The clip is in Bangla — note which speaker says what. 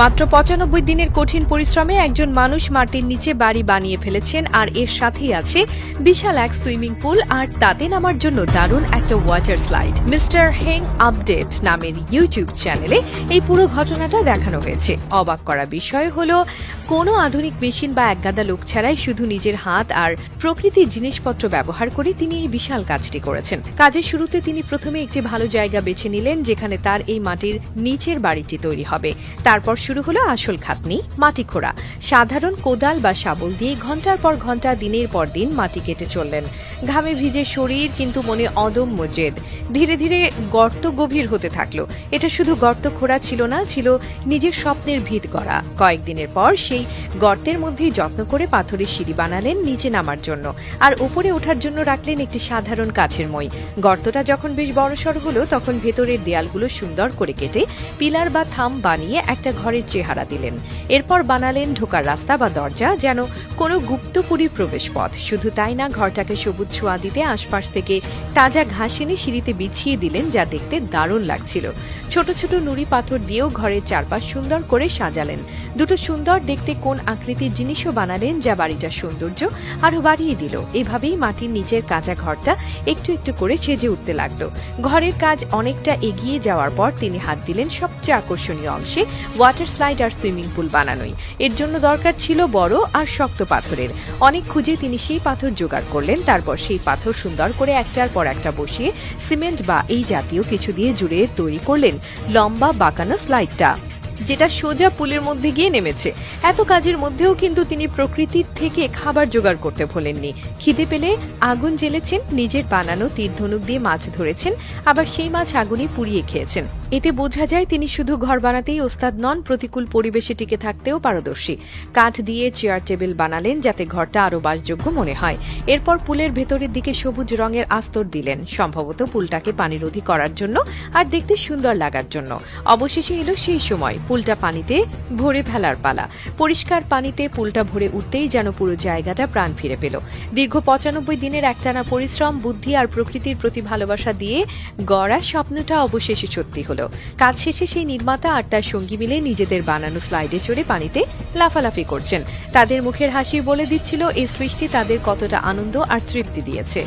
Speaker 1: মাত্র ৯৫ দিনের কঠিন পরিশ্রমে একজন মানুষ মাটির নিচে বাড়ি বানিয়ে ফেলেছেন, আর এর সাথেই আছে বিশাল এক সুইমিং পুল আর তাতে নামার জন্য দারুণ একটা ওয়াটার স্লাইড। মিস্টার হেং আপডেট নামের ইউটিউব চ্যানেলে এই পুরো ঘটনাটা দেখানো হয়েছে। অবাক করা বিষয় হলো, কোনো আধুনিক মেশিন বা একগাদা লোক ছাড়াই শুধু নিজের হাত আর প্রকৃতির জিনিসপত্র ব্যবহার করে তিনি এই বিশাল কাজটি করেছেন। কাজের শুরুতে তিনি প্রথমে একটি ভালো জায়গা বেছে নিলেন যেখানে তার এই মাটির নিচের বাড়িটি তৈরি হবে। তারপর শুরু হলো আসল খাটনি, মাটি খোঁড়া। সাধারণ কোদাল বা শাবল দিয়ে ঘন্টার পর ঘন্টা দিনের পর দিন মাটি কেটে চললেন। ঘামে ভিজে শরীর, কিন্তু মনে অদম্য জেদ। ধীরে ধীরে গর্ত গভীর হতে থাকলো। এটা শুধু গর্ত খোঁড়া ছিল না, ছিল নিজের স্বপ্নের ভিত গড়া। কয়েকদিনের পর সেই গর্তের মধ্যেই যত্ন করে পাথরের সিঁড়ি বানালেন নিচে নামার জন্য, আর উপরে ওঠার জন্য রাখলেন একটি সাধারণ কাঠের মই। গর্তটা যখন বেশ বড়সড় হলো, তখন ভেতরের দেয়ালগুলো সুন্দর করে কেটে পিলার বা থাম বানিয়ে একটা ঘরের চেহারা দিলেন। এরপর বানালেন ঢোকার রাস্তা বা দরজা, যেন কোনো গুপ্তপুরীর প্রবেশ পথ। শুধু তাই না, ঘরটাকে সবুজ ছোঁয়া দিতে আশপাশ থেকে তাজা ঘাস এনে সিঁড়িতে বিছিয়ে দিলেন, যা দেখতে দারুণ লাগছিল। ছোট ছোট নুড়ি পাথর দিয়েও ঘরের চারপাশ সুন্দর করে সাজালেন। দুটো সুন্দর দেখতে কোন আকৃতির জিনিসও বানালেন, যা বাড়িটার সৌন্দর্য আরো বাড়িয়ে দিল। এভাবেই মাটির নিচের কাঁচা ঘরটা একটু একটু করে সেজে উঠতে লাগলো। ঘরের কাজ অনেকটা এগিয়ে যাওয়ার পর তিনি হাত দিলেন সবচেয়ে আকর্ষণীয় অংশে, ওয়াটার স্লাইড আর সুইমিং পুল বানানোই। এর জন্য দরকার ছিল বড় আর শক্ত পাথরের। অনেক খুঁজে তিনি সেই পাথর জোগাড় করলেন। তারপর সেই পাথর সুন্দর করে একটার পর একটা বসিয়ে সিমেন্ট বা এই জাতীয় কিছু দিয়ে জুড়ে তৈরি করলেন লম্বা বাঁকানো স্লাইডটা, যেটা সোজা পুলের মধ্যে গিয়ে নেমেছে। এত কাজের মধ্যেও কিন্তু তিনি প্রকৃতির থেকে খাবার জোগাড় করতে ভোলেননি। খিদে পেলে আগুন জ্বেলেছেন, নিজের বানানো তীর ধনুক দিয়ে মাছ ধরেছেন, আবার সেই মাছ আগুনে পুড়িয়ে খেয়েছেন। এতে বোঝা যায় তিনি শুধু ঘর বানাতেই ওস্তাদ নন, প্রতিকূল পরিবেশে টিকে থাকতেও পারদর্শী। কাঠ দিয়ে চেয়ার টেবিল বানালেন যাতে ঘরটা আরো বাসযোগ্য মনে হয়। এরপর পুলের ভেতরের দিকে সবুজ রঙের আস্তর দিলেন, সম্ভবত পুলটাকে পানিরোধী করার জন্য আর দেখতে সুন্দর লাগার জন্য। অবশেষে এলো সেই সময়, পুলটা পানিতে ভরে ফেলার পালা। পরিষ্কার পানিতে পুলটা ভরে উঠতেই যেন পুরো জায়গাটা প্রাণ ফিরে পেল। দীর্ঘ ৯৫ দিনের একটানা পরিশ্রম, বুদ্ধি আর প্রকৃতির প্রতি ভালোবাসা দিয়ে গড়া স্বপ্নটা অবশেষে সত্যি হলো। কাজ শেষে সেই নির্মাতা আর তার সঙ্গী মিলে নিজেদের বানানো স্লাইডে চড়ে পানিতে লাফালাফি করছেন। তাদের মুখের হাসি বলে দিচ্ছিল এই সৃষ্টি তাদের কতটা আনন্দ আর তৃপ্তি দিয়েছে।